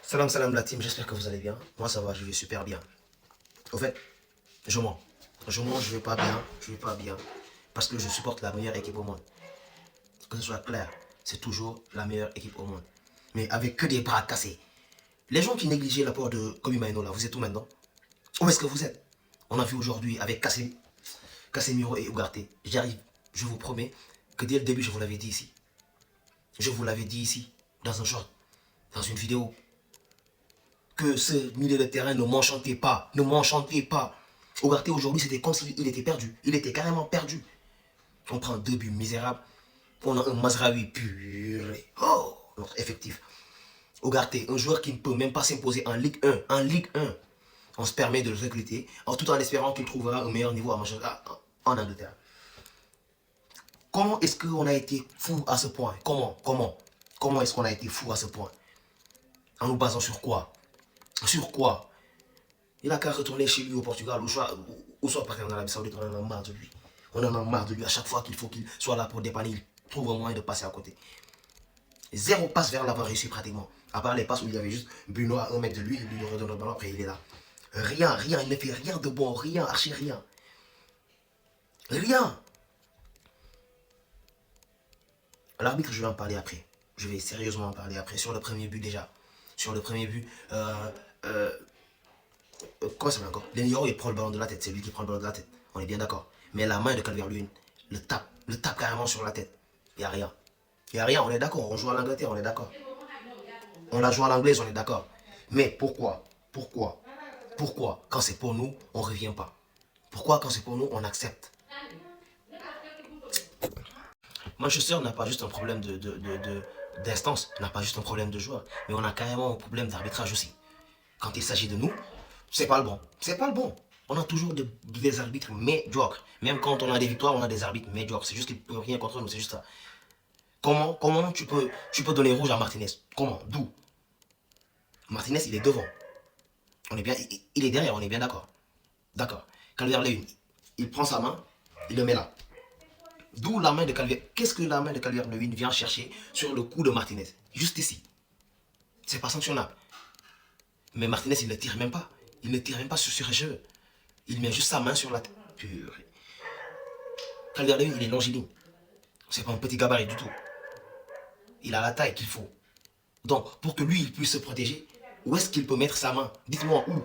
Salam salam la team, j'espère que vous allez bien. Moi ça va, je vais super bien. Au fait, je mens. Je vais pas bien, je vais pas bien. Parce que je supporte la meilleure équipe au monde. Que ce soit clair, c'est toujours la meilleure équipe au monde. Mais avec que des bras cassés. Les gens qui négligeaient l'apport de Kobe Maino là, vous êtes où maintenant? Où est-ce que vous êtes? On a vu aujourd'hui avec Casemiro et Ugarte. J'arrive, je vous promets que dès le début je vous l'avais dit ici. Je vous l'avais dit ici, dans un short, dans une vidéo, que ce milieu de terrain ne m'enchantait pas. Ne m'enchantait pas. Ugarte aujourd'hui, c'était comme s'il était perdu. Il était carrément perdu. On prend 2 buts misérables. On a un Mazraoui puré. Oh, notre effectif. Ugarte, un joueur qui ne peut même pas s'imposer en Ligue 1. En Ligue 1. On se permet de le recruter, tout en espérant qu'il trouvera un meilleur niveau en Angleterre. Comment est-ce qu'on a été fou à ce point? Comment est-ce qu'on a été fou à ce point? En nous basant sur quoi? Sur quoi? Il a qu'à retourner chez lui au Portugal, ou soit partir en Arabie Saoudite, on en a marre de lui. On en a marre de lui à chaque fois qu'il faut qu'il soit là pour dépanner, il trouve un moyen de passer à côté. Zéro passe vers l'avant réussi pratiquement. À part les passes où il y avait juste Bruno à 1 mètre de lui, il lui redonne le ballon, après il est là. Rien, il ne fait rien de bon, rien, archi rien. Rien. L'arbitre, je vais en parler après. Je vais sérieusement en parler après. Sur le premier but déjà. Sur le premier but, comment ça s'appelle encore? Leniro, il prend le ballon de la tête. C'est lui qui prend le ballon de la tête. On est bien d'accord. Mais la main de Calvert-Lewin le tape carrément sur la tête. Il n'y a rien. Il n'y a rien, on est d'accord. On joue à l'Angleterre, on est d'accord. On la joue à l'anglaise, on est d'accord. Mais pourquoi? Quand c'est pour nous, on ne revient pas? Pourquoi quand c'est pour nous, on accepte? Manchester n'a pas juste un problème d'instance, n'a pas juste un problème de joueur, mais on a carrément un problème d'arbitrage aussi. Quand il s'agit de nous, c'est pas le bon. C'est pas le bon. On a toujours des arbitres médiocres. Même quand on a des victoires, on a des arbitres médiocres. C'est juste qu'ils ne peuvent rien contre nous, c'est juste ça. Comment tu peux donner rouge à Martinez? Comment? D'où? Martinez, il est devant. On est bien, il est derrière, on est bien d'accord. D'accord. Calvert-Lewin, il prend sa main, il le met là. D'où la main de Calvert. Qu'est-ce que la main de Calvert-Lewin vient chercher sur le cou de Martinez? Juste ici. C'est pas sanctionnable. Mais Martinez, il ne tire même pas. Il ne tire même pas sur les cheveux. Il met juste sa main sur la tête. Purée. Calvert-Lewin, il est longiligne. C'est pas un petit gabarit du tout. Il a la taille qu'il faut. Donc, pour que lui, il puisse se protéger, où est-ce qu'il peut mettre sa main? Dites-moi où.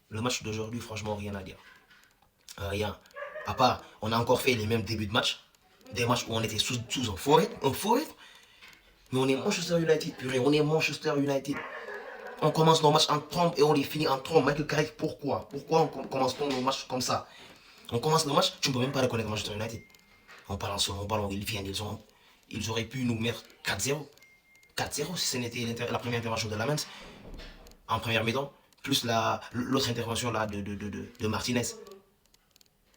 Le match d'aujourd'hui, franchement, rien à dire. Rien. À part, on a encore fait les mêmes débuts de match. Des matchs où on était sous un faux rythme. Mais on est Manchester United, purée. On est Manchester United. On commence nos matchs en trompe et on les finit en trompe. Michael Carrick, pourquoi? Pourquoi on commence nos matchs comme ça? On commence nos matchs, tu ne peux même pas reconnaître Manchester United. On balance sur mon ballon, ils viennent, ils auraient pu nous mettre 4-0. 4-0 si ce n'était la première intervention de Lamens en première mi-temps, plus l'autre intervention là de Martinez.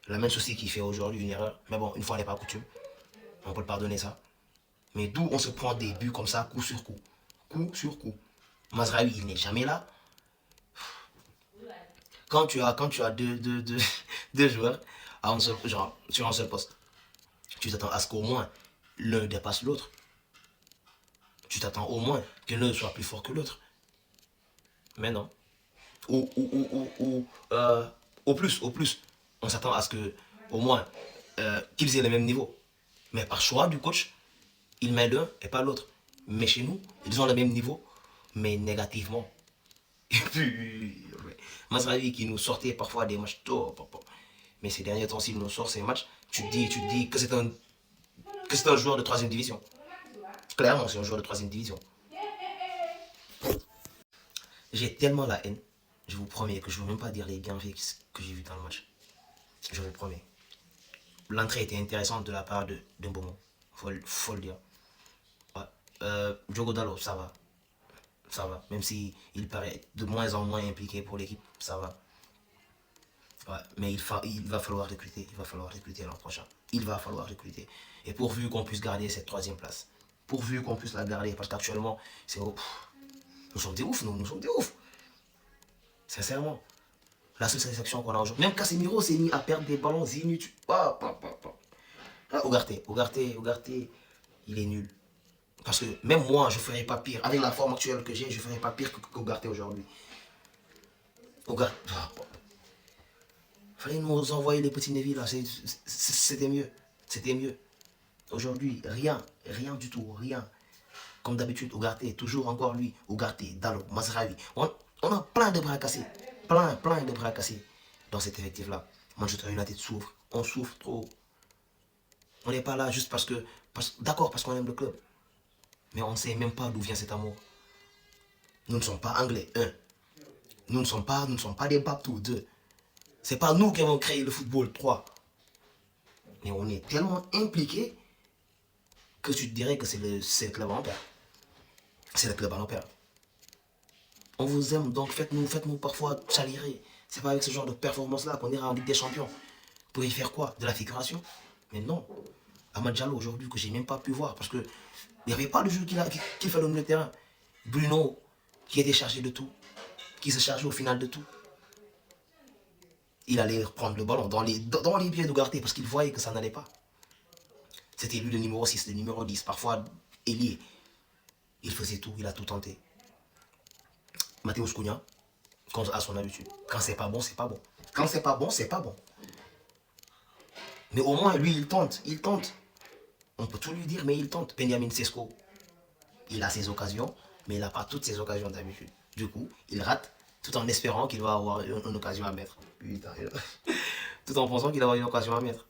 Lamens aussi qui fait aujourd'hui une erreur. Mais bon, une fois n'est pas coutume. On peut le pardonner ça. Mais d'où on se prend des buts comme ça, coup sur coup. Coup sur coup. Mazraoui, il n'est jamais là. Quand tu as deux joueurs sur un seul poste, tu t'attends à ce qu'au moins l'un dépasse l'autre. Tu t'attends au moins que l'un soit plus fort que l'autre. Mais non. Au plus, on s'attend à ce que, au moins, qu'ils aient le même niveau. Mais par choix du coach, il met l'un et pas l'autre. Mais chez nous, ils ont le même niveau, mais négativement. Et puis, Mazraoui qui nous sortait parfois des matchs tôt. Mais ces derniers temps, s'il nous sort ces matchs, tu te dis que c'est un joueur de 3ème division. Clairement, c'est un joueur de 3ème division. J'ai tellement la haine, je vous promets que je ne veux même pas dire les bienfaits que j'ai vus dans le match. Je vous promets. L'entrée était intéressante de la part d'un Beaumont. Faut le dire. Ouais. Diogo Dalot, ça va. Ça va. Même s'il paraît de moins en moins impliqué pour l'équipe, ça va. Ouais. Mais il va falloir recruter. Il va falloir recruter l'an prochain. Il va falloir recruter. Et pourvu qu'on puisse garder cette 3ème place. Pourvu qu'on puisse la garder. Parce qu'actuellement, c'est... nous sommes des oufs, nous sommes des oufs. Sincèrement. La seule satisfaction qu'on a aujourd'hui. Même Casemiro s'est mis à perdre des ballons inutiles. Ugarte. il est nul. Parce que même moi, je ne ferais pas pire. Avec la forme actuelle que j'ai, je ne ferais pas pire qu'Ougarté aujourd'hui. Ougarté, fallait nous envoyer les petits Nevis là, c'était mieux. C'était mieux. Aujourd'hui, rien, rien du tout, rien. Comme d'habitude, Ougarté, toujours encore lui, Ougarté, Dalo, Mazraoui. On a plein de bras cassés. Plein de bras cassés dans cet effectif-là. Manchester United souffre. On souffre trop. On n'est pas là juste d'accord, parce qu'on aime le club. Mais on ne sait même pas d'où vient cet amour. Nous ne sommes pas anglais, un. Nous ne sommes pas des Baptous, deux. C'est pas nous qui avons créé le football, trois. Mais on est tellement impliqués que tu te dirais que c'est le club à l'empire. C'est le club à l'empire. On vous aime, donc faites-nous parfois chavirer. C'est pas avec ce genre de performance-là qu'on ira en Ligue des Champions. Pour y faire quoi? De la figuration? Mais non. Amad Diallo aujourd'hui que j'ai même pas pu voir parce que il n'y avait pas de jeu qui fait le milieu de terrain. Bruno qui était chargé de tout, qui se chargeait au final de tout. Il allait prendre le ballon dans les pieds d'Ougarté parce qu'il voyait que ça n'allait pas. C'était lui le numéro 6, le numéro 10, parfois ailier. Il faisait tout, il a tout tenté. Mathéus Cunha, comme à son habitude. Quand c'est pas bon, c'est pas bon. Quand c'est pas bon, c'est pas bon. Mais au moins, lui, il tente. On peut tout lui dire, mais il tente. Benjamin Sesko, il a ses occasions, mais il n'a pas toutes ses occasions d'habitude. Du coup, il rate, tout en espérant qu'il va avoir une occasion à mettre. Putain, tout en pensant qu'il va avoir une occasion à mettre.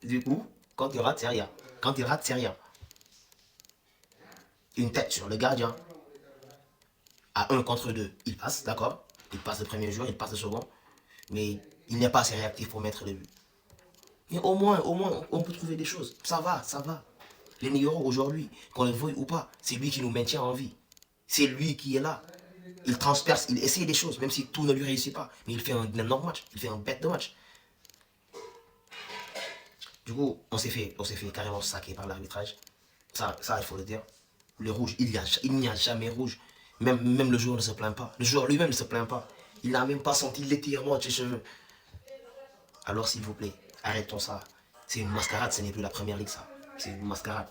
Du coup, quand il rate, c'est rien. Quand il rate, c'est rien. Une tête sur le gardien. À 1 contre 2, il passe, d'accord. Il passe le premier joueur, il passe le second. Mais il n'est pas assez réactif pour mettre le but. Mais au moins, on peut trouver des choses. Ça va. Les meilleurs aujourd'hui, qu'on le veuille ou pas, c'est lui qui nous maintient en vie. C'est lui qui est là. Il transperce, il essaye des choses, même si tout ne lui réussit pas. Mais il fait un énorme match, il fait un bête de match. Du coup, on s'est fait carrément saquer par l'arbitrage. Ça, il faut le dire. Le rouge, il n'y a jamais rouge. Même le joueur ne se plaint pas. Le joueur lui-même ne se plaint pas. Il n'a même pas senti l'étirement de ses cheveux. Alors s'il vous plaît, arrêtons ça. C'est une mascarade, ce n'est plus la première ligue ça. C'est une mascarade.